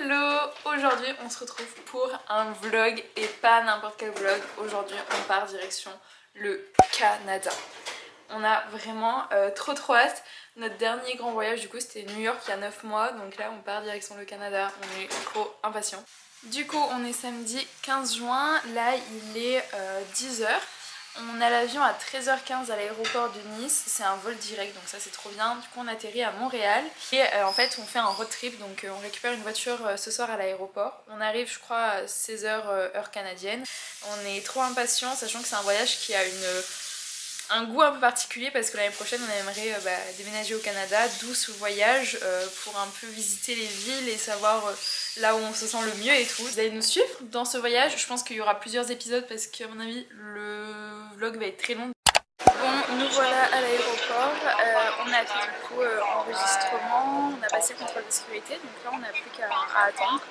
Hello! Aujourd'hui on se retrouve pour un vlog et pas n'importe quel vlog. Aujourd'hui on part direction le Canada. On a vraiment trop hâte. Notre dernier grand voyage du coup c'était New York il y a 9 mois. Donc là on part direction le Canada, on est trop impatients. Du coup on est samedi 15 juin, là il est 10 h. On a l'avion à 13h15 à l'aéroport de Nice, c'est un vol direct donc ça c'est trop bien. Du coup on atterrit à Montréal et en fait on fait un road trip, donc on récupère une voiture ce soir à l'aéroport. On arrive je crois à 16h heure canadienne. On est trop impatients sachant que c'est un voyage qui a un goût un peu particulier parce que l'année prochaine on aimerait déménager au Canada, d'où ce voyage pour un peu visiter les villes et savoir là où on se sent le mieux et tout. Vous allez nous suivre dans ce voyage, je pense qu'il y aura plusieurs épisodes parce qu'à mon avis le vlog va être très long. Bon, nous voilà à l'aéroport, on a fait du coup enregistrement, on a passé le contrôle de sécurité, donc là on n'a plus qu'à attendre.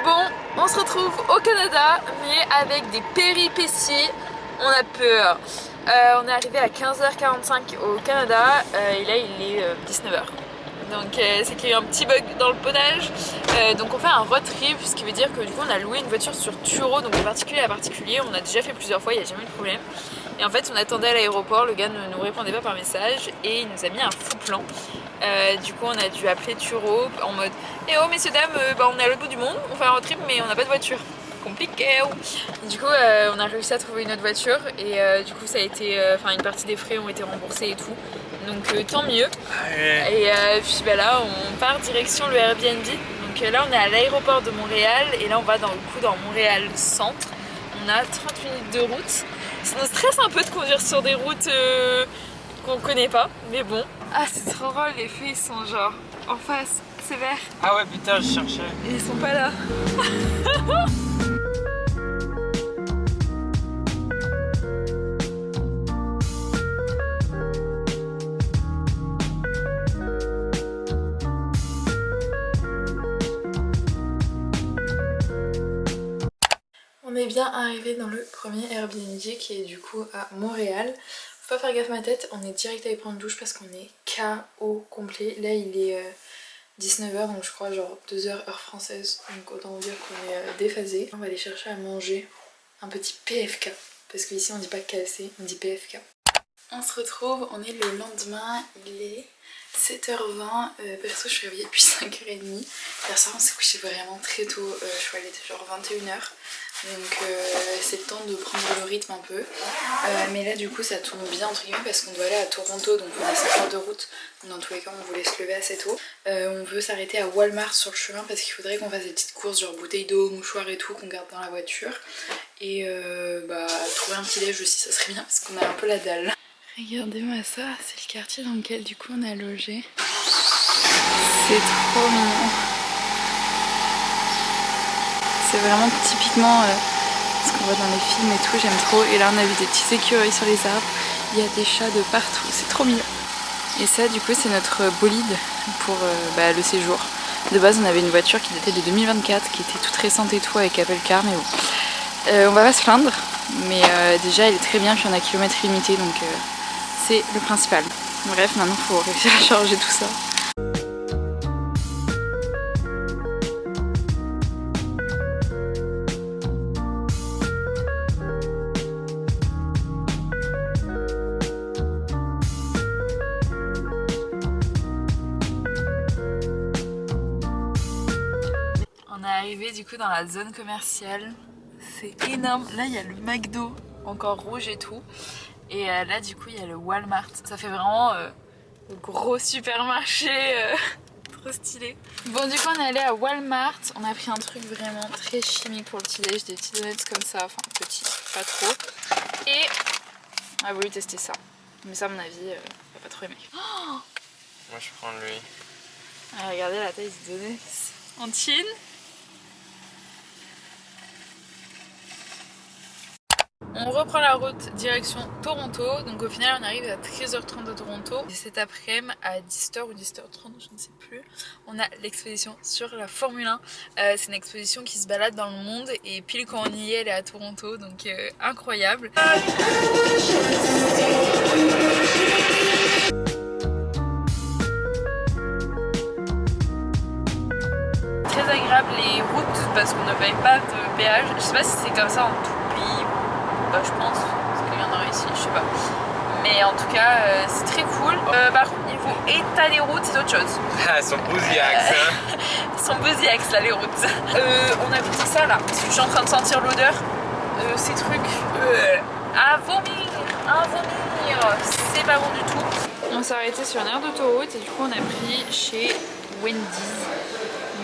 Bon, on se retrouve au Canada, mais avec des péripéties, on a peur. On est arrivé à 15h45 au Canada et là il est 19h. Donc c'est qu'il y a eu un petit bug dans le potage. Donc on fait un road trip, ce qui veut dire que du coup on a loué une voiture sur Turo, donc de particulier à particulier. On a déjà fait plusieurs fois, il n'y a jamais eu de problème. Et en fait on attendait à l'aéroport, le gars ne nous répondait pas par message et il nous a mis un fou plan. Du coup on a dû appeler Turo en mode "Eh oh messieurs dames, on est à l'autre bout du monde, on fait un road trip mais on n'a pas de voiture." Compliqué. Du coup on a réussi à trouver une autre voiture et du coup ça a été, une partie des frais ont été remboursés et tout, donc tant mieux. Et puis là on part direction le Airbnb. Donc là on est à l'aéroport de Montréal et là on va dans Montréal centre. On a 30 minutes de route. Ça nous stresse un peu de conduire sur des routes qu'on connaît pas, mais bon. Ah c'est trop drôle, les feux ils sont genre en face, c'est vert. Ah ouais putain, je cherchais. Et ils sont pas là. On est bien arrivé dans le premier Airbnb qui est du coup à Montréal. Faut pas faire gaffe à ma tête, on est direct allé prendre une douche parce qu'on est KO complet. Là il est 19h donc je crois genre 2h heure française, donc autant vous dire qu'on est déphasé. On va aller chercher à manger un petit PFK parce qu'ici on dit pas KFC, on dit PFK. On se retrouve, on est le lendemain, il est 7h20, perso je suis réveillée depuis 5h30. Hier soir on s'est couché vraiment très tôt, je crois qu'il était genre 21h. Donc c'est le temps de prendre le rythme un peu. Mais là du coup ça tourne bien entre guillemets parce qu'on doit aller à Toronto, donc on a 5 heures de route. Donc dans tous les cas on voulait se lever assez tôt. On veut s'arrêter à Walmart sur le chemin parce qu'il faudrait qu'on fasse des petites courses genre bouteilles d'eau, mouchoirs et tout qu'on garde dans la voiture. Et trouver un petit déj aussi ça serait bien parce qu'on a un peu la dalle. Regardez-moi ça, c'est le quartier dans lequel du coup on a logé. C'est trop mignon. C'est vraiment typiquement ce qu'on voit dans les films et tout, j'aime trop. Et là on a vu des petites écureuils sur les arbres, il y a des chats de partout, c'est trop mignon. Et ça du coup c'est notre bolide pour le séjour. De base on avait une voiture qui datait de 2024, qui était toute récente et tout avec Apple Car, mais bon. On va pas se plaindre, mais déjà elle est très bien, puis on a kilomètres limités, donc c'est le principal. Bref, maintenant il faut réussir à charger tout ça. On est arrivé du coup dans la zone commerciale, c'est énorme. Là il y a le McDo, encore rouge et tout. Et là du coup il y a le Walmart. Ça fait vraiment gros supermarché, trop stylé. Bon du coup on est allé à Walmart, on a pris un truc vraiment très chimique pour le petit déj, des petits donuts comme ça, enfin petits, pas trop. Et on a voulu tester ça. Mais ça à mon avis, on va pas trop aimer. Oh, Moi je prends lui. regardez la taille des donuts en Chine. On reprend la route direction Toronto, donc au final on arrive à 13h30 de Toronto. Et cet après-midi à 10h ou 10h30, je ne sais plus, on a l'exposition sur la Formule 1. C'est une exposition qui se balade dans le monde et pile quand on y est, elle est à Toronto, donc incroyable. Très agréable les routes parce qu'on ne paye pas de péage. Je sais pas si c'est comme ça en tout pays. Bah, je pense, parce qu'il y en aura ici, je sais pas. Mais en tout cas, c'est très cool. Par contre, niveau état des routes, c'est autre chose. Ah, elles sont bousiaques, hein. Ils sont bousiaques là, les routes. On a goûté ça là, parce que je suis en train de sentir l'odeur. Ces trucs à vomir, c'est pas bon du tout. On s'est arrêté sur une aire d'autoroute et du coup on a pris chez Wendy's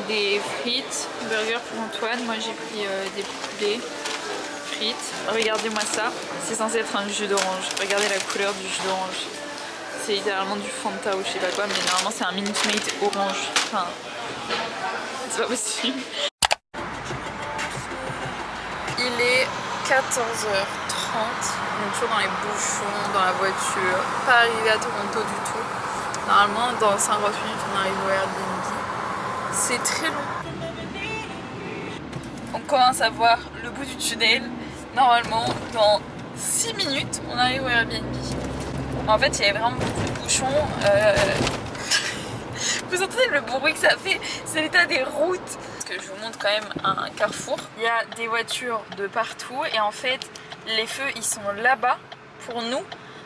des frites, burger pour Antoine. Moi j'ai pris des poulets. Regardez-moi ça, c'est censé être un jus d'orange. Regardez la couleur du jus d'orange. C'est littéralement du Fanta ou je sais pas quoi, mais normalement c'est un Minute Maid orange. Enfin, c'est pas possible. Il est 14h30, on est toujours dans les bouchons, dans la voiture, pas arrivé à Toronto du tout. Normalement dans 50 minutes on arrive au Airbnb. C'est très long. On commence à voir le bout du tunnel. Normalement, dans 6 minutes, on arrive au Airbnb. En fait, il y avait vraiment beaucoup de bouchons. Vous entendez le bruit que ça fait? C'est l'état des routes. Parce que je vous montre quand même un carrefour. Il y a des voitures de partout. Et en fait, les feux, ils sont là-bas pour nous.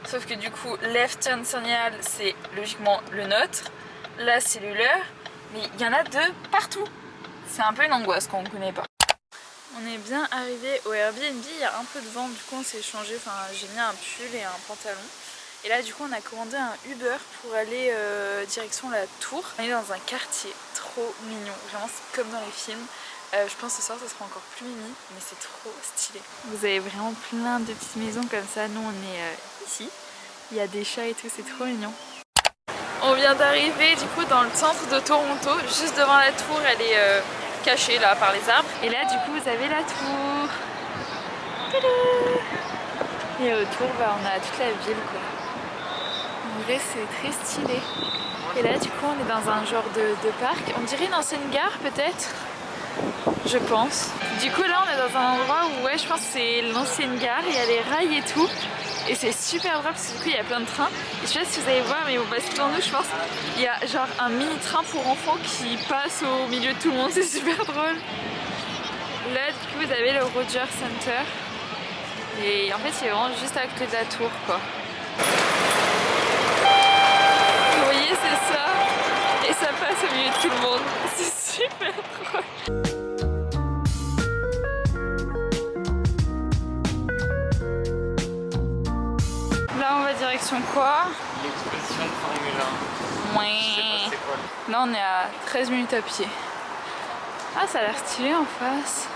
Sauf que du coup, left turn signal, c'est logiquement le nôtre. Là, c'est le leur. Mais il y en a de partout. C'est un peu une angoisse qu'on ne connaît pas. On est bien arrivé au Airbnb, il y a un peu de vent, du coup on s'est changé, enfin j'ai mis un pull et un pantalon. Et là du coup on a commandé un Uber pour aller direction la Tour. On est dans un quartier trop mignon, vraiment c'est comme dans les films. Je pense que ce soir ça sera encore plus mimi, mais c'est trop stylé. Vous avez vraiment plein de petites maisons comme ça, nous on est ici. Il y a des chats et tout, c'est trop mignon. On vient d'arriver du coup dans le centre de Toronto, juste devant la tour, elle est cachée là par les arbres. Et là du coup vous avez la tour. Tadam! Et autour bah, on a toute la ville quoi. En vrai c'est très stylé. Et là du coup on est dans un genre de parc. On dirait une ancienne gare peut-être. Je pense. Du coup là on est dans un endroit où ouais je pense que c'est l'ancienne gare. Il y a les rails et tout. Et c'est super drôle parce que du coup il y a plein de trains. Et je sais pas si vous allez voir mais ils vont passer devant nous je pense. Il y a genre un mini train pour enfants qui passe au milieu de tout le monde, c'est super drôle. Là du coup vous avez le Rogers Center. Et en fait il est vraiment juste à côté de la tour quoi. Vous voyez c'est ça. Et ça passe au milieu de tout le monde. C'est super drôle. Là on va direction quoi? L'exposition de Formule 1. Ouais. Je sais pas c'est quoi. Là on est à 13 minutes à pied. Ah ça a l'air stylé en face.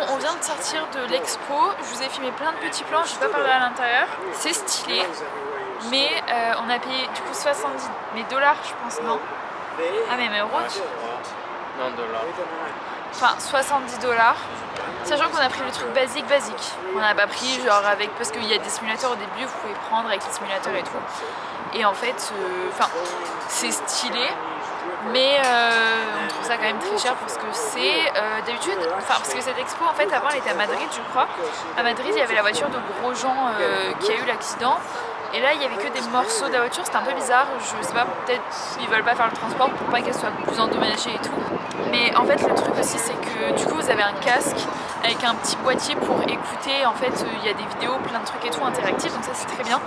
On vient de sortir de l'expo, je vous ai filmé plein de petits plans, je vais pas parler à l'intérieur. C'est stylé, mais on a payé du coup 70 dollars je pense, non? Ah mais euros? Non, dollars. Enfin 70 dollars, sachant qu'on a pris le truc basique. On n'a pas pris genre avec, parce qu'il y a des simulateurs au début, vous pouvez prendre avec les simulateurs et tout. Et en fait, c'est stylé. mais on trouve ça quand même très cher pour ce que c'est. D'habitude, enfin parce que cette expo en fait avant elle était à Madrid je crois. À Madrid il y avait la voiture de Grosjean qui a eu l'accident. Et là il y avait que des morceaux de la voiture, c'était un peu bizarre, je sais pas, peut-être ils veulent pas faire le transport pour pas qu'elle soit plus endommagée et tout. Mais en fait le truc aussi c'est que du coup vous avez un casque avec un petit boîtier pour écouter, en fait il y a des vidéos, plein de trucs et tout interactifs, donc ça c'est très bien.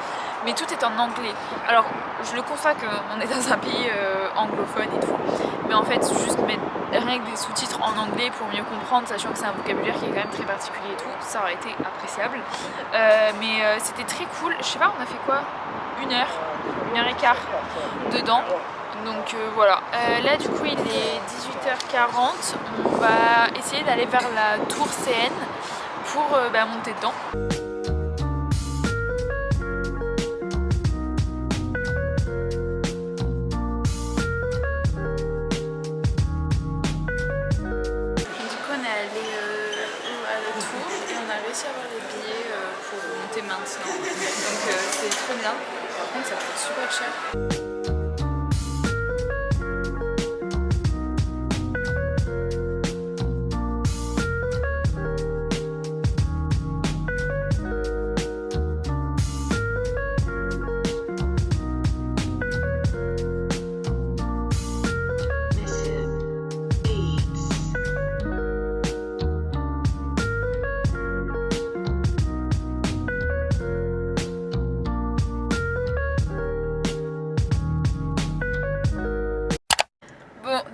Mais tout est en anglais. Alors je le conçois qu'on est dans un pays anglophone et tout, mais en fait juste mettre rien que des sous-titres en anglais pour mieux comprendre, sachant que c'est un vocabulaire qui est quand même très particulier et tout, ça aurait été appréciable. Mais c'était très cool, je sais pas, on a fait quoi, 1h et quart dedans. Donc voilà, là du coup il est 18h40, on va essayer d'aller vers la tour CN pour monter dedans. Maintenant, donc c'est trop bien. Par contre ça coûte super cher.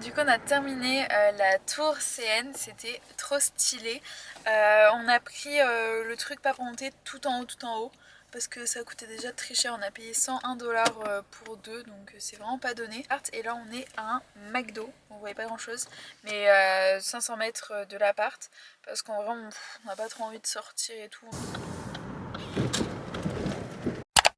Du coup on a terminé la tour CN, c'était trop stylé. On a pris le truc pas pour monter tout en haut parce que ça coûtait déjà très cher, on a payé 101 $ pour deux, donc c'est vraiment pas donné. Et là on est à un McDo, on voyait pas grand chose, mais 500 mètres de l'appart parce qu'en vrai on n'a pas trop envie de sortir et tout.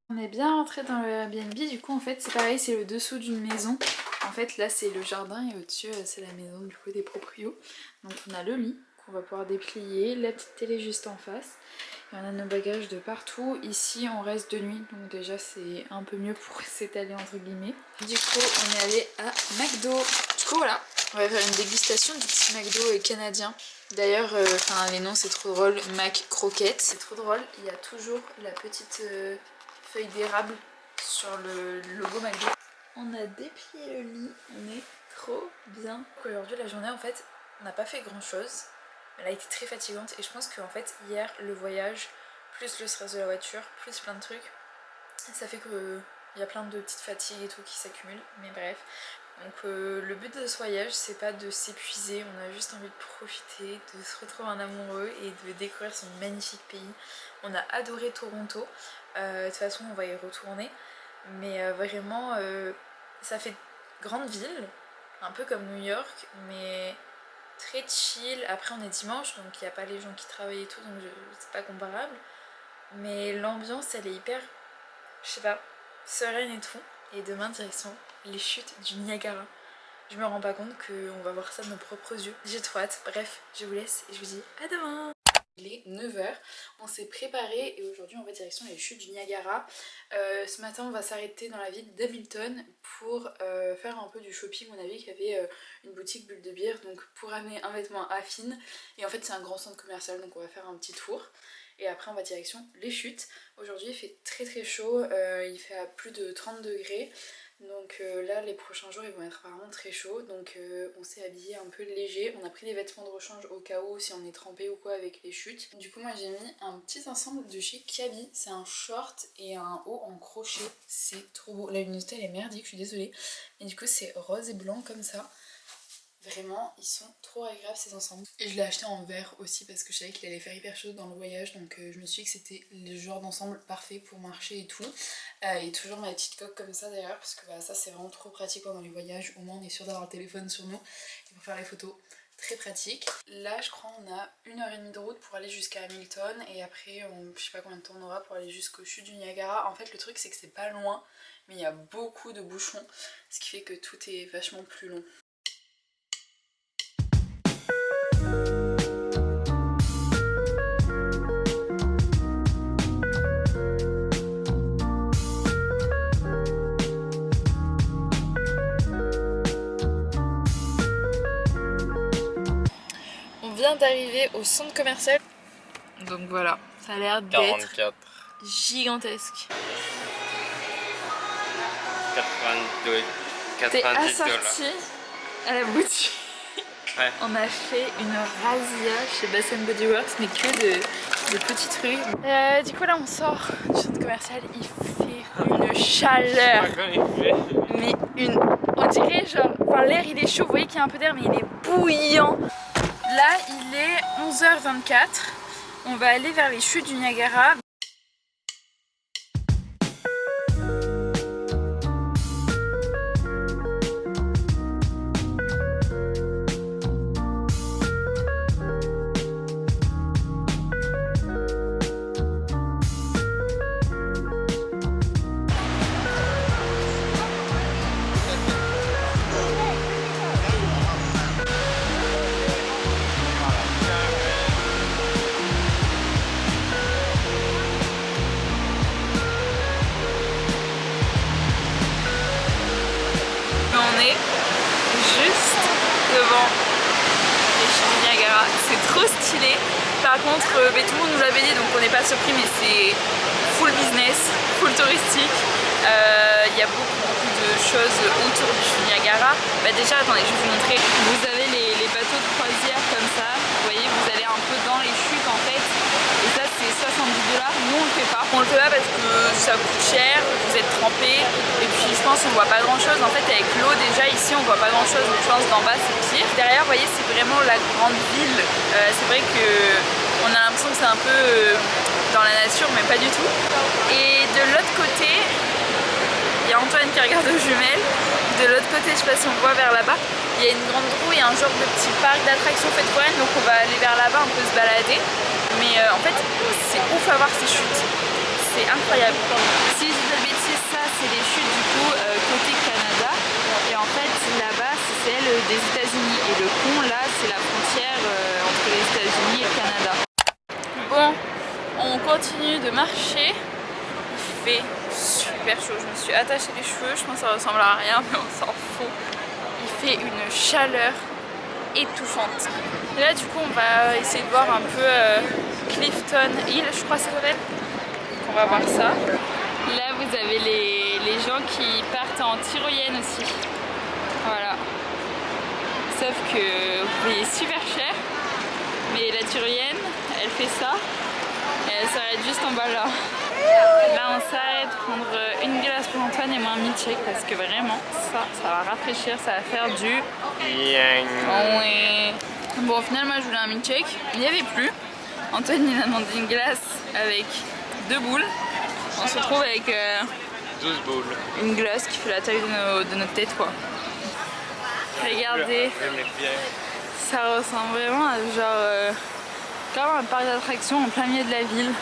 On est bien rentré dans le Airbnb, du coup en fait c'est pareil, c'est le dessous d'une maison. En fait là c'est le jardin et au-dessus c'est la maison du coup des proprios. Donc on a le lit qu'on va pouvoir déplier, la petite télé juste en face. Et on a nos bagages de partout. Ici on reste de nuit, donc déjà c'est un peu mieux pour s'étaler entre guillemets. Du coup on est allé à McDo. Du coup voilà, on va faire une dégustation du petit McDo canadien. D'ailleurs les noms c'est trop drôle, Mac Croquette. C'est trop drôle, il y a toujours la petite feuille d'érable sur le logo McDo. On a déplié le lit, on est trop bien. Aujourd'hui la journée en fait on n'a pas fait grand chose. Elle a été très fatigante et je pense qu'en fait hier le voyage, plus le stress de la voiture, plus plein de trucs, ça fait qu'il y a plein de petites fatigues et tout qui s'accumulent, mais bref. Donc le but de ce voyage c'est pas de s'épuiser, on a juste envie de profiter, de se retrouver en amoureux et de découvrir ce magnifique pays. On a adoré Toronto, de toute façon on va y retourner, mais vraiment ça fait grande ville, un peu comme New York, mais très chill. Après on est dimanche donc il n'y a pas les gens qui travaillent et tout, donc c'est pas comparable, mais l'ambiance elle est hyper, je sais pas, sereine et tout. Et demain direction les chutes du Niagara. Je me rends pas compte qu'on va voir ça de nos propres yeux, j'ai trop hâte. Bref, je vous laisse et je vous dis à demain. Il est 9 h, on s'est préparé et aujourd'hui on va direction les chutes du Niagara. Ce matin on va s'arrêter dans la ville d'Hamilton pour faire un peu du shopping. On a vu qu'il y avait une boutique Bulle de Bière, donc pour amener un vêtement affine. Et en fait c'est un grand centre commercial, donc on va faire un petit tour. Et après on va direction les chutes. Aujourd'hui il fait très très chaud, il fait à plus de 30 degrés. Donc là les prochains jours ils vont être vraiment très chauds, donc on s'est habillé un peu léger. On a pris des vêtements de rechange au cas où si on est trempé ou quoi avec les chutes. Du coup moi j'ai mis un petit ensemble de chez Kaby, c'est un short et un haut en crochet, c'est trop beau. La luminosité elle est merdique, je suis désolée, mais du coup c'est rose et blanc comme ça. Vraiment, ils sont trop agréables ces ensembles. Et je l'ai acheté en vert aussi parce que je savais qu'il allait faire hyper chaud dans le voyage. Donc je me suis dit que c'était le genre d'ensemble parfait pour marcher et tout. Et toujours ma petite coque comme ça d'ailleurs, parce que ça c'est vraiment trop pratique pendant les voyages. Au moins on est sûr d'avoir le téléphone sur nous et pour faire les photos. Très pratique. Là je crois on a 1h30 de route pour aller jusqu'à Hamilton. Et après je sais pas combien de temps on aura pour aller jusqu'au chute du Niagara. En fait le truc c'est que c'est pas loin, mais il y a beaucoup de bouchons. Ce qui fait que tout est vachement plus long. vient d'arriver au centre commercial. Donc voilà, ça a l'air d'être 44, gigantesque. 82, T'es 90 assorti à la boutique. Ouais. On a fait une razzia chez Bath Body Works, mais que de petites rues. Du coup là on sort du centre commercial, il fait une chaleur. Mais on dirait genre, enfin l'air il est chaud, vous voyez qu'il y a un peu d'air mais il est bouillant. Là il est 11h24, on va aller vers les chutes du Niagara. On est juste devant les chutes du Niagara, c'est trop stylé. Par contre, tout le monde nous l'avait dit donc on n'est pas surpris, mais c'est full business, full touristique. Il y a beaucoup de choses autour du chute du Niagara. Déjà, attendez, je vais vous montrer. Vous avez les bateaux de croisière comme ça. Vous voyez, vous allez un peu dans les chutes en fait. Et ça, c'est 70 $. Nous, on le fait pas. On le fait pas parce que ça coûte cher, vous êtes trempés. Et puis, je pense qu'on voit pas grand chose. En fait, avec l'eau, déjà ici, on voit pas grand chose. Donc, je pense d'en bas, c'est pire. Derrière, vous voyez, c'est vraiment la grande ville. C'est vrai que on a l'impression que c'est un peu dans la nature, mais pas du tout. Et de l'autre côté, il y a Antoine qui regarde aux jumelles. De l'autre côté, je sais pas si on voit vers là-bas, il y a une grande roue et un genre de petit parc d'attractions fait pour elle. Donc on va aller vers là-bas, un peu se balader. Mais en fait, c'est ouf à voir ces chutes. C'est incroyable. Si je dis pas de bêtises, ça c'est les chutes du coup côté Canada. Et en fait, là-bas, c'est celle des États-Unis. Et le pont là, c'est la frontière entre les États-Unis et le Canada. Bon, on continue de marcher. Il fait super chaud. Je me suis attachée les cheveux. Je pense que ça ressemble à rien, mais on s'en fout. Il fait une chaleur étouffante. Et là, du coup, on va essayer de voir un peu Clifton Hill, je crois que ça s'appelle. On va voir ça. Là, vous avez les gens qui partent en tyrolienne aussi. Voilà. Sauf que vous payez super cher. Mais la tyrolienne, elle fait ça. Et elle s'arrête juste en bas là. Là on s'arrête prendre une glace pour Antoine et moi un milkshake parce que vraiment ça va rafraîchir, ça va faire du oui. Bon au final moi je voulais un milkshake, il n'y avait plus. Antoine il a demandé une glace avec 2 boules. On se retrouve avec 12 boules. Une glace qui fait la taille de notre tête quoi. Regardez, ça ressemble vraiment à genre comme un parc d'attractions en plein milieu de la ville.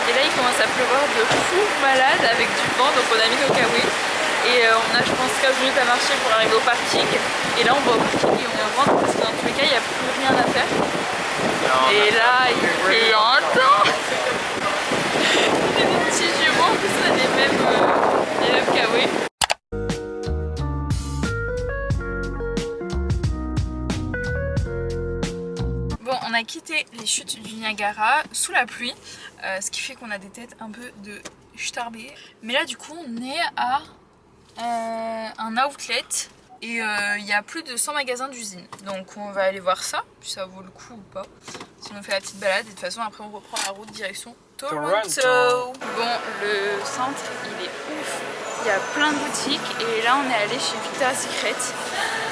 Et là il commence à pleuvoir de fou malade avec du vent, donc on a mis nos kawaii. Et on a je pense 15 minutes à marcher pour arriver au parking. Et là on va au parking et on rentre parce que dans tous les cas il n'y a plus rien à faire. Et là il fait longtemps. Des petits jumeaux, en plus on a les mêmes kawaii. Bon, on a quitté les chutes du Niagara sous la pluie, ce qui fait qu'on a des têtes un peu de starbé. Mais là du coup on est à un outlet et il y a plus de 100 magasins d'usine. Donc on va aller voir ça, si ça vaut le coup ou pas. Sinon on fait la petite balade et de toute façon après on reprend la route direction Toronto. Bon, le centre il est ouf, il y a plein de boutiques et là on est allé chez Victoria's Secret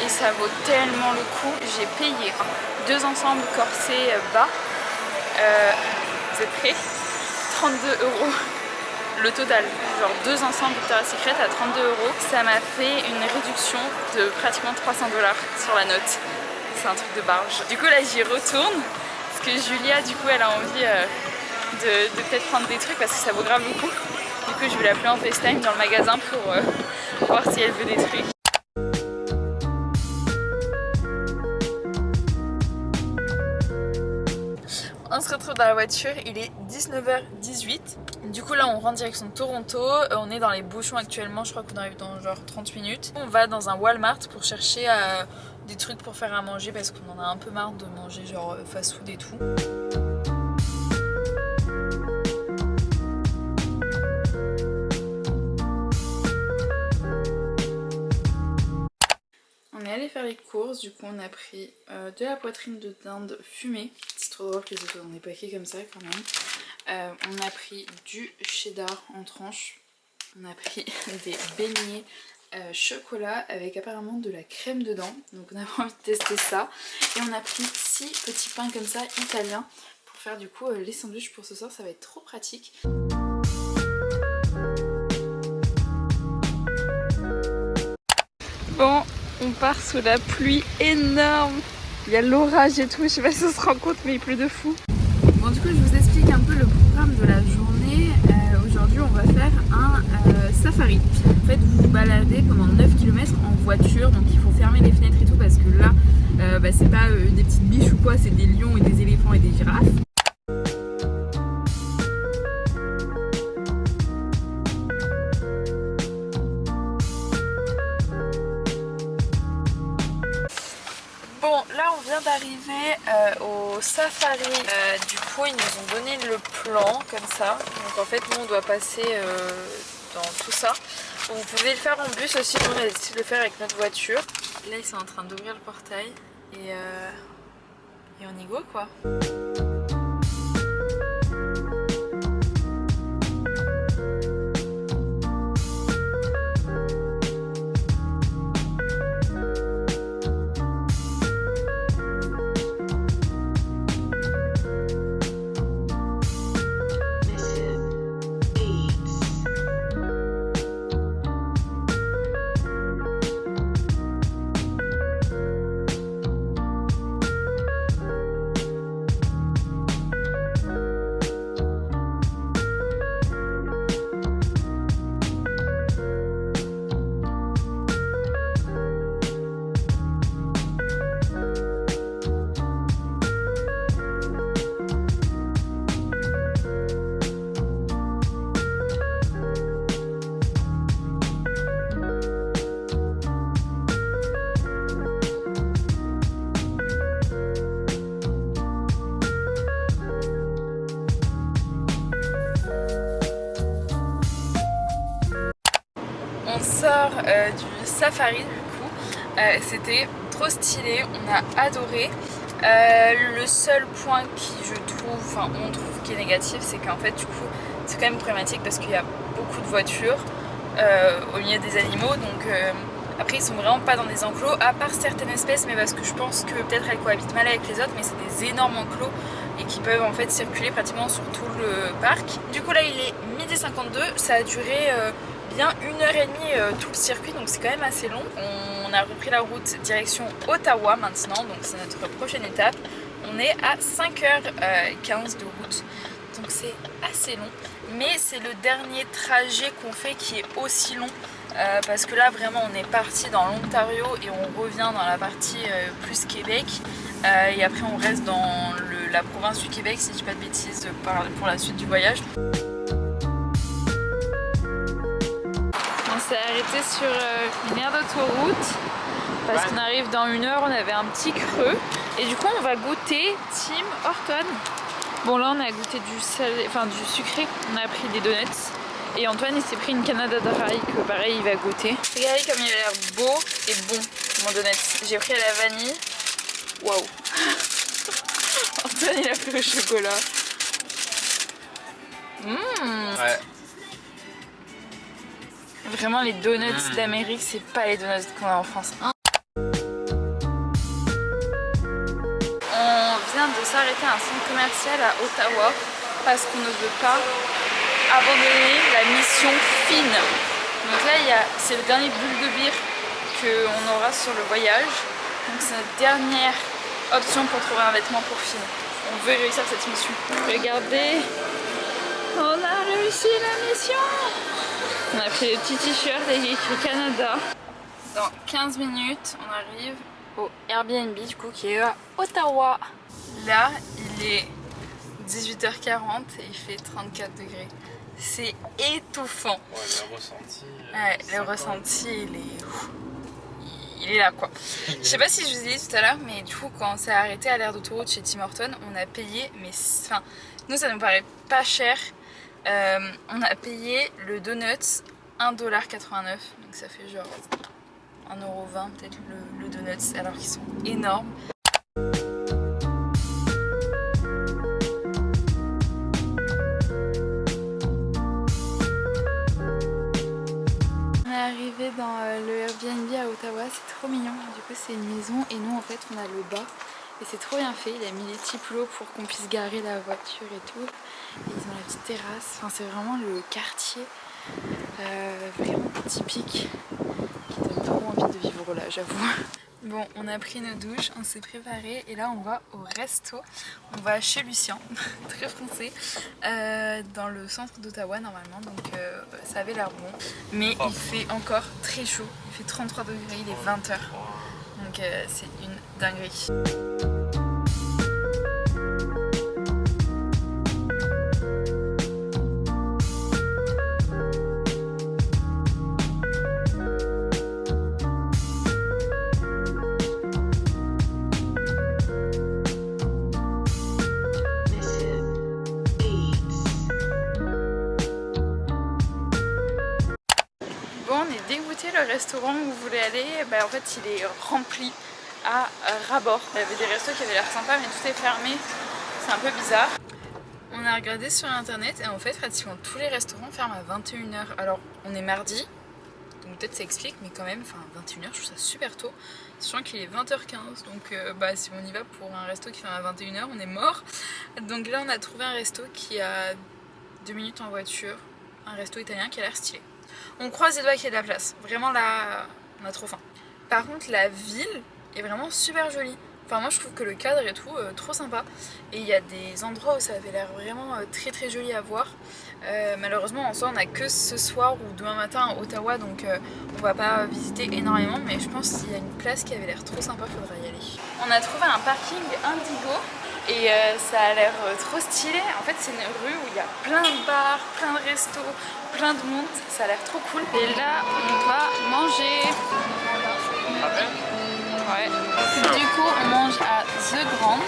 et ça vaut tellement le coup. J'ai payé 2 ensembles corsets bas, vous êtes prêts, 32 € le total, genre 2 ensembles Victoria's Secret à 32 €. Ça m'a fait une réduction de pratiquement 300 $ sur la note. c'est un truc de barge. Du coup là j'y retourne parce que Julia du coup elle a envie de peut-être prendre des trucs parce que ça vaut grave le coup. Du coup je vais l'appeler en FaceTime dans le magasin pour voir si elle veut des trucs. On se retrouve dans la voiture, il est 19h18. Du coup là on rentre direction de Toronto, on est dans les bouchons actuellement, je crois qu'on arrive dans genre 30 minutes. On va dans un Walmart pour chercher des trucs pour faire à manger parce qu'on en a un peu marre de manger genre fast food et tout. On est allé faire les courses, du coup on a pris de la poitrine de dinde fumée. C'est trop drôle que ce soit dans des paquets comme ça quand même. On a pris du cheddar en tranches. On a pris des beignets chocolat avec apparemment de la crème dedans. Donc on avait envie de tester ça. Et on a pris 6 petits pains comme ça italiens pour faire du coup les sandwichs pour ce soir. Ça va être trop pratique. Bon, on part sous la pluie énorme. Il y a l'orage et tout, je sais pas si on se rend compte mais il pleut de fou. Bon du coup je vous explique un peu le programme de la journée. Aujourd'hui on va faire un safari. En fait vous vous baladez pendant 9 km en voiture, donc il faut fermer les fenêtres et tout parce que là c'est pas des petites biches ou quoi, c'est des lions et des éléphants et des girafes. Bon, là on vient d'arriver au safari, du coup ils nous ont donné le plan comme ça, donc en fait nous on doit passer dans tout ça. Donc, vous pouvez le faire en bus aussi, nous on a décidé de le faire avec notre voiture. Là ils sont en train d'ouvrir le portail et on y go quoi. On sort du safari du coup, c'était trop stylé, on a adoré. Le seul point qui je trouve, enfin on trouve qui est négatif, c'est qu'en fait du coup c'est quand même problématique parce qu'il y a beaucoup de voitures au milieu des animaux, donc après ils sont vraiment pas dans des enclos, à part certaines espèces, mais parce que je pense que peut-être elles cohabitent mal avec les autres, mais c'est des énormes enclos et qui peuvent en fait circuler pratiquement sur tout le parc. Du coup là il est 12h52, ça a duré bien 1h30 tout le circuit, donc c'est quand même assez long. On a repris la route direction Ottawa maintenant, donc c'est notre prochaine étape. On est à 5h15 de route, donc c'est assez long, mais c'est le dernier trajet qu'on fait qui est aussi long. Parce que là vraiment on est parti dans l'Ontario et on revient dans la partie plus Québec et après on reste dans la province du Québec si je dis pas de bêtises pour la suite du voyage. On s'est arrêté sur une aire d'autoroute parce qu'on arrive dans 1 heure, on avait un petit creux et du coup on va goûter Tim Hortons. Bon là on a goûté du salé, enfin du sucré, on a pris des donuts. Et Antoine il s'est pris une Canada Dry que pareil il va goûter. Regardez comme il a l'air beau et bon mon donut. J'ai pris à la vanille. Waouh. Antoine il a pris au chocolat. Ouais. Vraiment les donuts d'Amérique c'est pas les donuts qu'on a en France. On vient de s'arrêter à un centre commercial à Ottawa parce qu'on ne veut pas abandonner la mission fine. Donc là c'est le dernier bulle de bière qu'on aura sur le voyage. Donc c'est notre dernière option pour trouver un vêtement pour filles. On veut réussir cette mission. Regardez, on a réussi la mission. On a pris le petit t-shirt et il écrit Canada. Dans 15 minutes, on arrive au Airbnb du coup qui est à Ottawa. Là, il est 18h40 et il fait 34 degrés. C'est étouffant. Ouais, le ressenti. Ouais, le ressenti, il est là quoi. Je sais pas si je vous ai dit tout à l'heure, mais du coup, quand on s'est arrêté à l'aire d'autoroute chez Tim Hortons, on a payé, mais enfin, nous ça nous paraît pas cher. On a payé le donut 1,89$, donc ça fait genre 1,20€ peut-être le donut, alors qu'ils sont énormes. On est arrivé dans le Airbnb à Ottawa, c'est trop mignon. Du coup c'est une maison et nous en fait on a le bas et c'est trop bien fait. Il a mis les petits plots pour qu'on puisse garer la voiture et tout. Et ils ont la petite terrasse, enfin, c'est vraiment le quartier vraiment typique qui donne trop envie de vivre là, j'avoue. Bon, on a pris nos douches, on s'est préparé et là on va au resto. On va chez Lucien, très français, dans le centre d'Ottawa normalement, donc ça avait l'air bon. Mais il fait encore très chaud, il fait 33 degrés, il est 20h, donc c'est une dinguerie. Bon, on est dégoûté, le restaurant où vous voulez aller, bah, en fait il est rempli à ras-bord. Il y avait des restos qui avaient l'air sympas mais tout est fermé, c'est un peu bizarre. On a regardé sur internet et en fait pratiquement tous les restaurants ferment à 21h. Alors on est mardi, donc peut-être ça explique, mais quand même, enfin 21h je trouve ça super tôt. Sachant qu'il est 20h15, donc bah, si on y va pour un resto qui ferme à 21h, on est mort. Donc là on a trouvé un resto qui a 2 minutes en voiture, un resto italien qui a l'air stylé. On croise les doigts qu'il y ait de la place. Vraiment là, on a trop faim. Par contre, la ville est vraiment super jolie. Enfin, moi je trouve que le cadre et tout, trop sympa. Et il y a des endroits où ça avait l'air vraiment très très joli à voir. Malheureusement, en soi, on a que ce soir ou demain matin à Ottawa, donc on va pas visiter énormément. Mais je pense qu'il y a une place qui avait l'air trop sympa, faudra y aller. On a trouvé un parking Indigo. Et ça a l'air trop stylé. En fait c'est une rue où il y a plein de bars, plein de restos, plein de monde. Ça a l'air trop cool. Et là on va manger. Ouais. Du coup on mange à The Grand.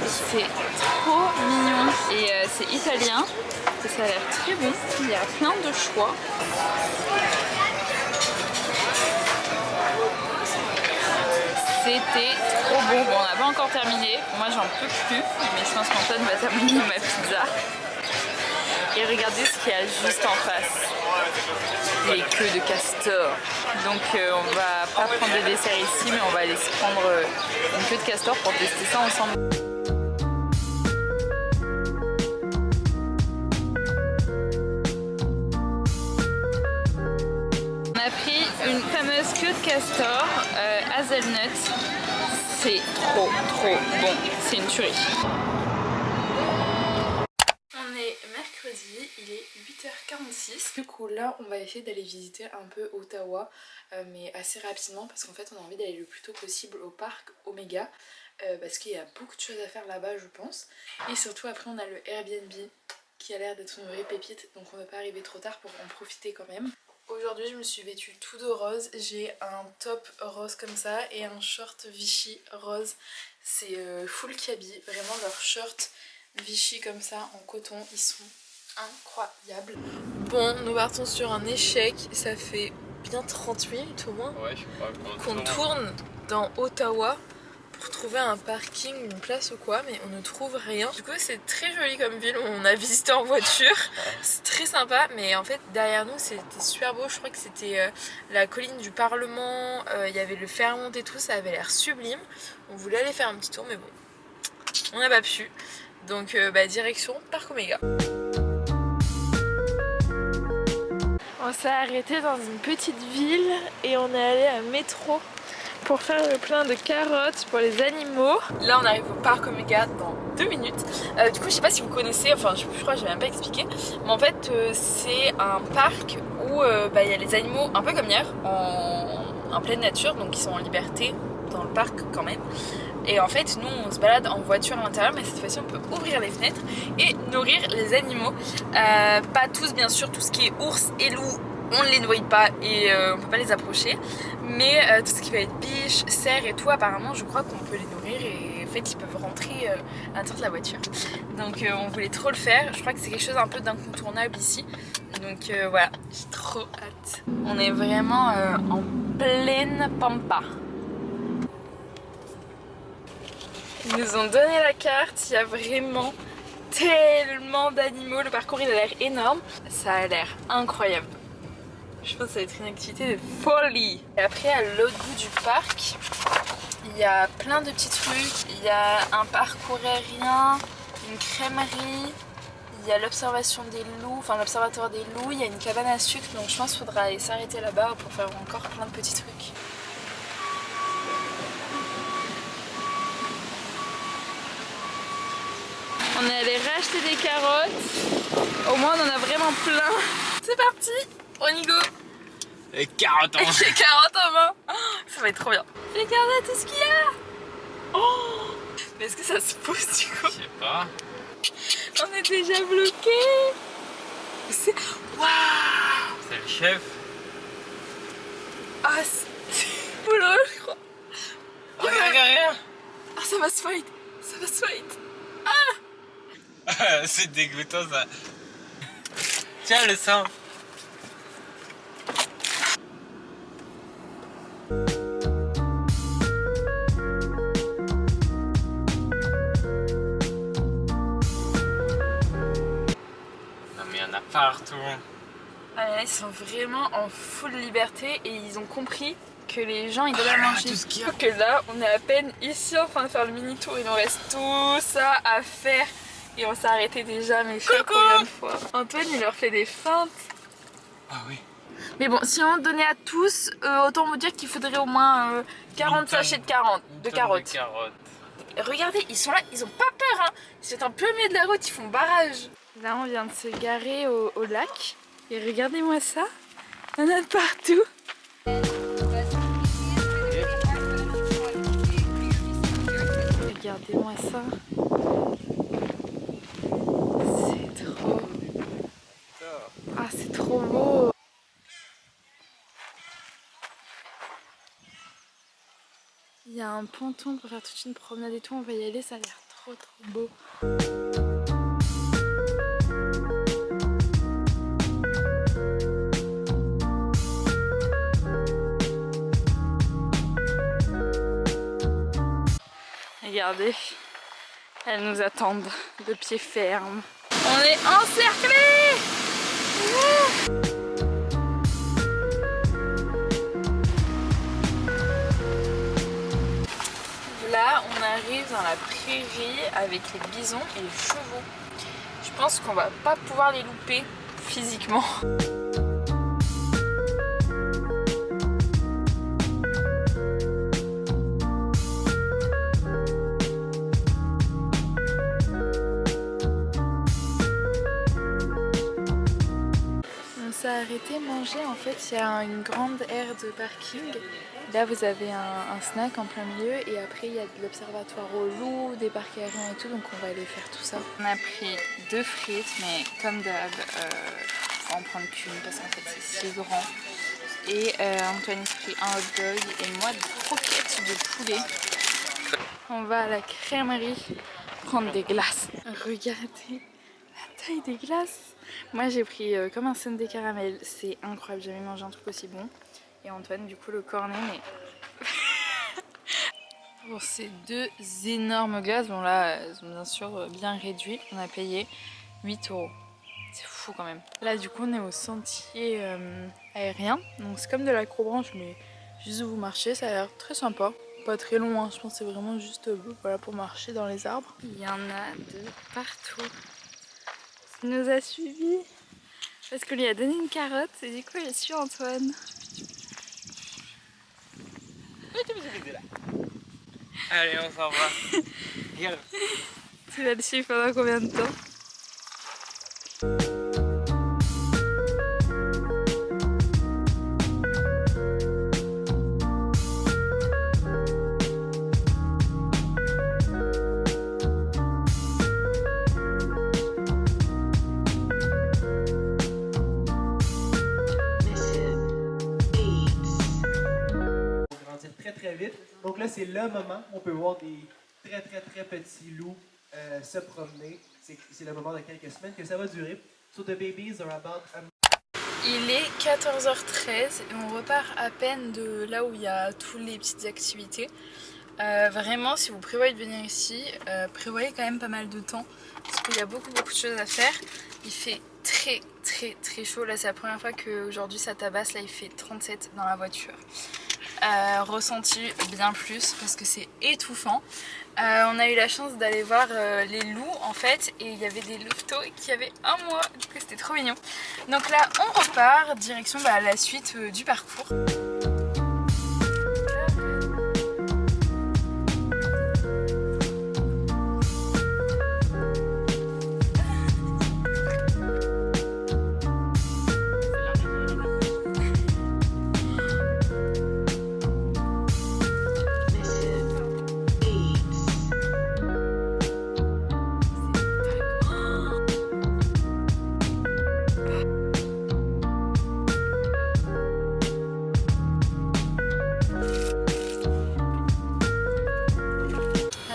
C'est trop mignon. Et c'est italien. Et ça a l'air très bon. Il y a plein de choix. C'était trop bon. Bon, on n'a pas encore terminé. Moi, j'en peux plus. Mais je pense qu'Antoine va terminer ma pizza. Et regardez ce qu'il y a juste en face. Les queues de castor. Donc, on va pas prendre de dessert ici, mais on va aller se prendre une queue de castor pour tester ça ensemble. On a pris une fameuse queue de castor hazelnut. C'est trop bon, c'est une tuerie. On est mercredi, il est 8h46. Du coup là on va essayer d'aller visiter un peu Ottawa, mais assez rapidement parce qu'en fait on a envie d'aller le plus tôt possible au parc Omega, parce qu'il y a beaucoup de choses à faire là-bas je pense. Et surtout après on a le Airbnb qui a l'air d'être une vraie pépite, donc on ne va pas arriver trop tard pour en profiter quand même. Aujourd'hui je me suis vêtue tout de rose, j'ai un top rose comme ça et un short Vichy rose. C'est full Kaby, vraiment leurs shorts Vichy comme ça en coton, ils sont incroyables. Bon, nous partons sur un échec, ça fait bien 30 minutes au moins qu'on tourne dans Ottawa pour trouver un parking, une place ou quoi, mais on ne trouve rien. Du coup c'est très joli comme ville, on a visité en voiture, c'est très sympa, mais en fait derrière nous c'était super beau. Je crois que c'était la colline du Parlement, il y avait le Fairmont et tout, ça avait l'air sublime. On voulait aller faire un petit tour mais bon, on n'a pas pu. Donc direction Parc Omega. On s'est arrêté dans une petite ville et on est allé à métro pour faire le plein de carottes pour les animaux. Là on arrive au parc Omega dans 2 minutes. Du coup je sais pas si vous connaissez, enfin je crois que je vais même pas expliquer, mais en fait c'est un parc où il y a les animaux un peu comme hier en pleine nature, donc ils sont en liberté dans le parc quand même. Et en fait nous on se balade en voiture à l'intérieur, mais cette fois-ci on peut ouvrir les fenêtres et nourrir les animaux. Pas tous bien sûr, tout ce qui est ours et loup on ne les noie pas et on peut pas les approcher, mais tout ce qui va être biche, cerf et tout, apparemment je crois qu'on peut les nourrir et en fait ils peuvent rentrer à l'intérieur de la voiture. Donc on voulait trop le faire, je crois que c'est quelque chose un peu d'incontournable ici, donc voilà, j'ai trop hâte. On est vraiment en pleine pampa. Ils nous ont donné la carte, il y a vraiment tellement d'animaux, le parcours il a l'air énorme, ça a l'air incroyable. Je pense que ça va être une activité de folie. Et après à l'autre bout du parc, il y a plein de petits trucs. Il y a un parcours aérien, une crèmerie, il y a l'observation des loups, enfin l'observatoire des loups, il y a une cabane à sucre, donc je pense qu'il faudra aller s'arrêter là-bas pour faire encore plein de petits trucs. On est allé racheter des carottes, au moins on en a vraiment plein. C'est parti, on y go. Les carottes en main. Les carottes en main. Oh, ça va être trop bien. Regardez tout ce qu'il y a. Oh, mais est-ce que ça se pose du coup? Je sais pas. On est déjà bloqué. C'est... Waouh. C'est le chef. Ah, c'est boulot, je crois. Regarde. Ah, ça va se fight. Ça va se fight. C'est dégoûtant ça. Tiens le sang. Non mais il y en a partout. Ah, mais là, ils sont vraiment en full liberté et ils ont compris que les gens ils doivent à manger. tout ce qu'il y a. Que là, on est à peine ici en train de faire le mini tour. Il nous reste tout ça à faire. Et on s'est arrêté déjà, mais je sais pas combien de fois. Antoine, il leur fait des feintes. Ah oui. Mais bon, si on donnait à tous, autant vous dire qu'il faudrait au moins 40 sachets de carottes. Et regardez, ils sont là, ils ont pas peur, hein. Ils sont en plein milieu de la route, ils font barrage. Là, on vient de se garer au lac. Et regardez-moi ça. Il y en a de partout. Regardez-moi ça. C'est trop... Ah, c'est trop beau. Il y a un ponton pour faire toute une promenade et tout. On va y aller, ça a l'air trop beau. Regardez, elles nous attendent de pied ferme. On est encerclés! Là, on arrive dans la prairie avec les bisons et les chevaux. Je pense qu'on va pas pouvoir les louper physiquement. On s'est arrêté manger, en fait il y a une grande aire de parking. Là vous avez un snack en plein milieu et après il y a de l'observatoire au loup, des parcs aériens et tout, donc on va aller faire tout ça. On a pris 2 frites, mais comme d'hab, on va en prendre qu'une parce qu'en fait c'est si grand. Et Antoine a pris un hot dog et moi des croquettes de poulet. On va à la crèmerie prendre des glaces. Regardez la taille des glaces. Moi j'ai pris comme un sundae caramel, c'est incroyable, j'ai jamais mangé un truc aussi bon. Et Antoine du coup le cornet, mais pour ces 2 énormes glaces, bon là elles sont bien sûr bien réduites, on a payé 8 €. C'est fou quand même. Là du coup on est au sentier aérien, donc c'est comme de l'acrobranche mais juste où vous marchez, ça a l'air très sympa. Pas très long, hein. Je pense que c'est vraiment juste voilà, pour marcher dans les arbres. Il y en a de partout. Il nous a suivis parce qu'on lui a donné une carotte et du coup il suit Antoine. Allez, on s'en va. Regarde. Tu vas le suivre pendant combien de temps? Très vite. Donc là, c'est le moment où on peut voir des très petits loups se promener. C'est le moment de quelques semaines que ça va durer. So the babies are about Il est 14h13 et on repart à peine de là où il y a toutes les petites activités. Vraiment, si vous prévoyez de venir ici, prévoyez quand même pas mal de temps parce qu'il y a beaucoup de choses à faire. Il fait très chaud. Là, c'est la première fois qu'aujourd'hui ça tabasse. Là, il fait 37 dans la voiture. Ressenti bien plus parce que c'est étouffant. On a eu la chance d'aller voir les loups en fait, et il y avait des louveteaux qui avaient 1 mois, du coup c'était trop mignon. Donc là on repart direction la suite du parcours.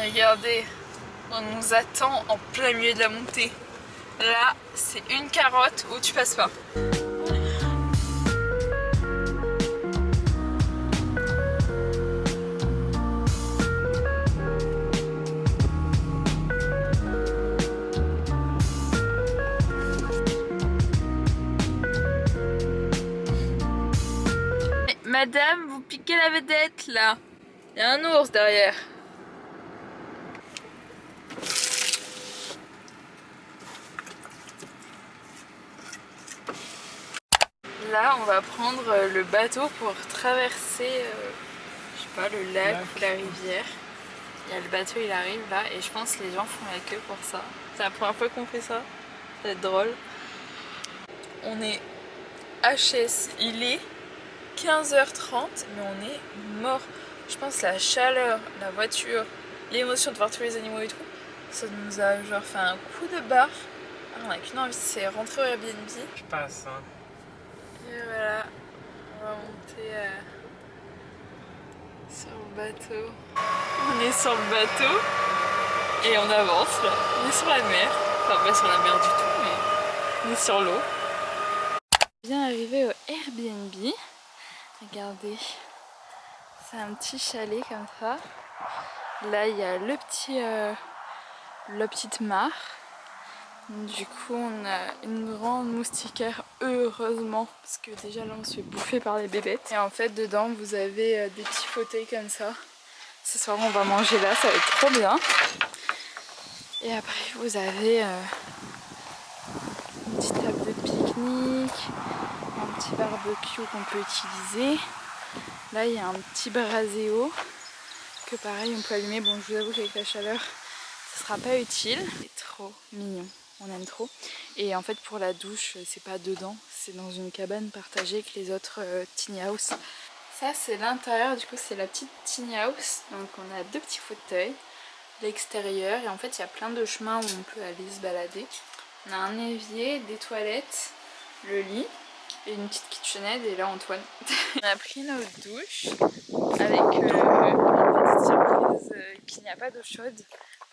Regardez, on nous attend en plein milieu de la montée. Là, c'est une carotte où tu passes pas. Madame, vous piquez la vedette là. Il y a un ours derrière. Là, on va prendre le bateau pour traverser, je sais pas, le lac ou la rivière. Il y a le bateau, il arrive là, et je pense que les gens font la queue pour ça. C'est la première fois qu'on fait ça. Ça va être drôle. On est HS, il est 15h30, mais on est mort. Je pense la chaleur, la voiture, l'émotion de voir tous les animaux et tout, ça nous a genre fait un coup de barre. Ah, on a qu'une envie, c'est rentrer au Airbnb. Je passe, hein. Et voilà, on va monter sur le bateau. On est sur le bateau et on avance là. On est sur la mer. Enfin, pas sur la mer du tout, mais on est sur l'eau. On vient d'arriver au Airbnb. Regardez, c'est un petit chalet comme ça. Là, il y a la petite mare. Du coup, on a une grande moustiquaire, heureusement, parce que déjà là on se fait bouffer par les bébêtes. Et en fait, dedans vous avez des petits fauteuils comme ça. Ce soir, on va manger là, ça va être trop bien. Et après, vous avez une petite table de pique-nique, un petit barbecue qu'on peut utiliser. Là, il y a un petit braséo que pareil, on peut allumer. Bon, je vous avoue qu'avec la chaleur, ça sera pas utile. C'est trop mignon. On aime trop. Et en fait pour la douche, c'est pas dedans, c'est dans une cabane partagée avec les autres tiny house. Ça c'est l'intérieur, du coup c'est la petite tiny house. Donc on a 2 petits fauteuils, l'extérieur, et en fait il y a plein de chemins où on peut aller se balader. On a un évier, des toilettes, le lit et une petite kitchenette, et là Antoine. On a pris nos douches avec une petite surprise qu'il n'y a pas d'eau chaude.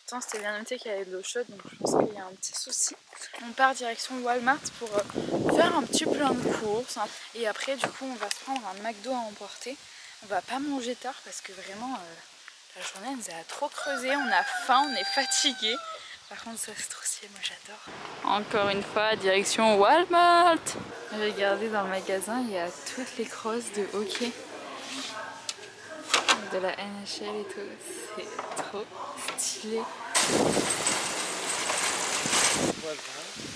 Pourtant c'était bien noté qu'il y avait de l'eau chaude, donc je pense qu'il y a un petit souci. On part direction Walmart pour faire un petit plein de courses. Et après du coup on va se prendre un McDo à emporter. On va pas manger tard parce que vraiment la journée nous a trop creusé. On a faim, on est fatigué. Par contre ça c'est trop stylé, moi j'adore. Encore une fois direction Walmart. Regardez, dans le magasin il y a toutes les crosses de hockey. De la NHL et tout, c'est trop stylé. Voilà.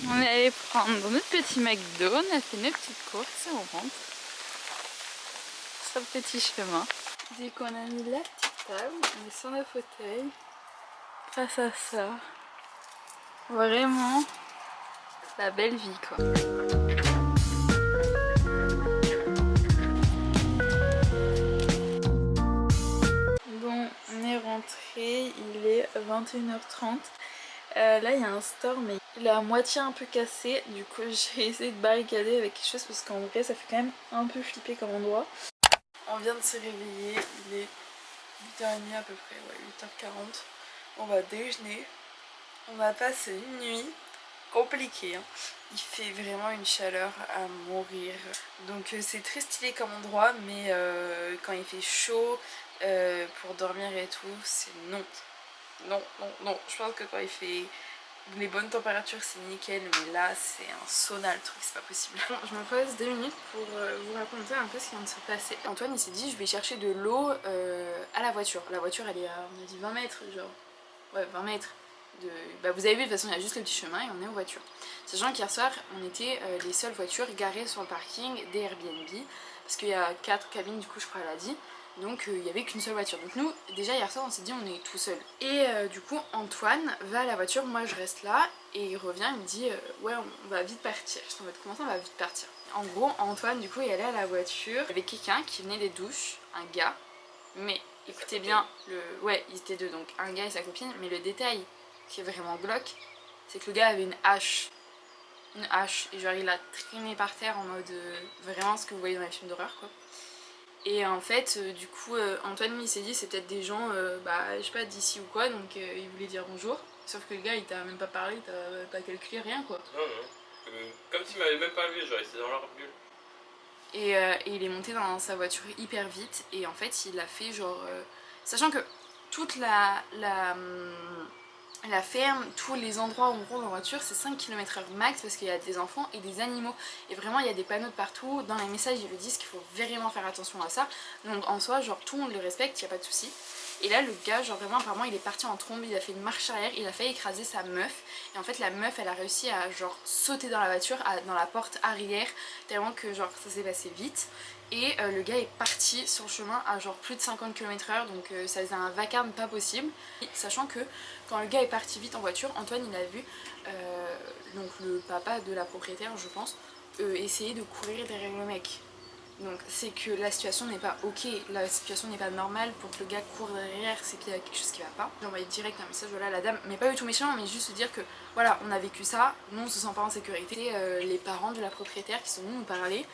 On est allé prendre notre petit McDo, on a fait nos petites courses et on rentre sur le petit chemin. Dès qu'on a mis la petite table, on est sur le fauteuil, face à ça. Vraiment la belle vie quoi. Bon, on est rentré, il est 21h30. Là il y a un store mais il est à moitié un peu cassé. Du coup j'ai essayé de barricader avec quelque chose parce qu'en vrai ça fait quand même un peu flipper comme endroit. On vient de se réveiller, il est 8h30 à peu près, ouais 8h40. On va déjeuner. On a passé une nuit compliquée, hein. Il fait vraiment une chaleur à mourir. Donc c'est très stylé comme endroit, mais quand il fait chaud pour dormir et tout, c'est non. Non, non, non. Je pense que quand il fait les bonnes températures, c'est nickel, mais là c'est un sauna le truc, c'est pas possible. Bon, je me pose 2 minutes pour vous raconter un peu ce qui vient de se passer. Antoine il s'est dit je vais chercher de l'eau à la voiture. La voiture elle est à on a dit 20 mètres genre. Ouais 20 mètres. Bah, vous avez vu de toute façon il y a juste le petit chemin et on est en voiture. Sachant qu'hier soir on était les seules voitures garées sur le parking des Airbnb. Parce qu'il y a 4 cabines du coup je crois elle a dit. Donc il n'y avait qu'une seule voiture. Donc nous déjà hier soir on s'est dit on est tout seul. Et du coup Antoine va à la voiture, moi je reste là. Et il revient, il me dit ouais on va vite partir. Je suis en mode comment ça on va vite partir. En gros Antoine du coup il allait à la voiture. Il y avait quelqu'un qui venait des douches, un gars. Mais écoutez bien, ouais ils étaient deux donc un gars et sa copine. Mais le détail qui est vraiment glauque, c'est que le gars avait une hache. Une hache. Et genre il a traîné par terre en mode vraiment ce que vous voyez dans les films d'horreur quoi. Et en fait, du coup, Antoine il s'est dit c'est peut-être des gens, bah je sais pas, d'ici ou quoi, donc il voulait dire bonjour. Sauf que le gars il t'a même pas parlé, il t'a pas calculé, rien quoi. Non, non. Comme s'il m'avait même pas vu, genre resté dans leur bulle. Et il est monté dans sa voiture hyper vite et en fait il a fait genre... sachant que toute la ferme, tous les endroits où on roule en voiture, c'est 5 km/h max parce qu'il y a des enfants et des animaux. Et vraiment, il y a des panneaux de partout. Dans les messages, ils le disent qu'il faut vraiment faire attention à ça. Donc en soi, genre tout le monde le respecte, il n'y a pas de souci. Et là, le gars, genre vraiment, apparemment, il est parti en trombe, il a fait une marche arrière, il a failli écraser sa meuf. Et en fait, la meuf, elle a réussi à genre sauter dans la voiture, dans la porte arrière, tellement que genre ça s'est passé vite. Et le gars est parti sur le chemin à genre plus de 50 km/h, donc ça faisait un vacarme pas possible. Sachant que quand le gars est parti vite en voiture, Antoine il a vu donc le papa de la propriétaire je pense essayer de courir derrière le mec. Donc c'est que la situation n'est pas ok, la situation n'est pas normale pour que le gars court derrière, c'est qu'il y a quelque chose qui va pas. J'ai envoyé direct un message voilà à la dame, mais pas du tout méchant, mais juste dire que voilà on a vécu ça, nous on se sent pas en sécurité. Les parents de la propriétaire qui sont venus nous parler,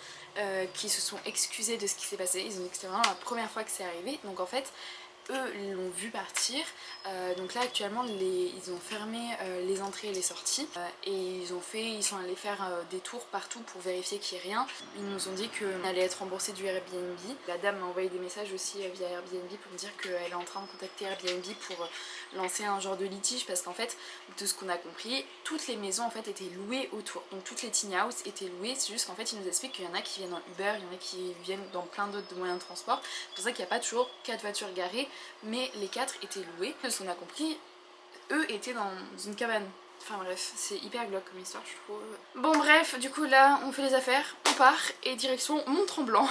qui se sont excusés de ce qui s'est passé, ils ont dit que c'était vraiment la première fois que c'est arrivé, donc en fait eux l'ont vu partir, donc là actuellement ils ont fermé les entrées et les sorties et ils sont allés faire des tours partout pour vérifier qu'il n'y ait rien. Ils nous ont dit qu'on allait être remboursé du Airbnb. La dame m'a envoyé des messages aussi via Airbnb pour me dire qu'elle est en train de contacter Airbnb pour lancer un genre de litige parce qu'en fait de ce qu'on a compris toutes les maisons en fait étaient louées autour, donc toutes les tiny houses étaient louées. C'est juste qu'en fait ils nous expliquent qu'il y en a qui viennent en Uber, il y en a qui viennent dans plein d'autres moyens de transport, c'est pour ça qu'il n'y a pas toujours 4 voitures garées, mais les 4 étaient loués. De ce qu'on a compris, eux étaient dans une cabane. Enfin bref, c'est hyper glauque comme histoire je trouve. Bon bref, du coup là on fait les affaires, on part et direction Mont-Tremblant.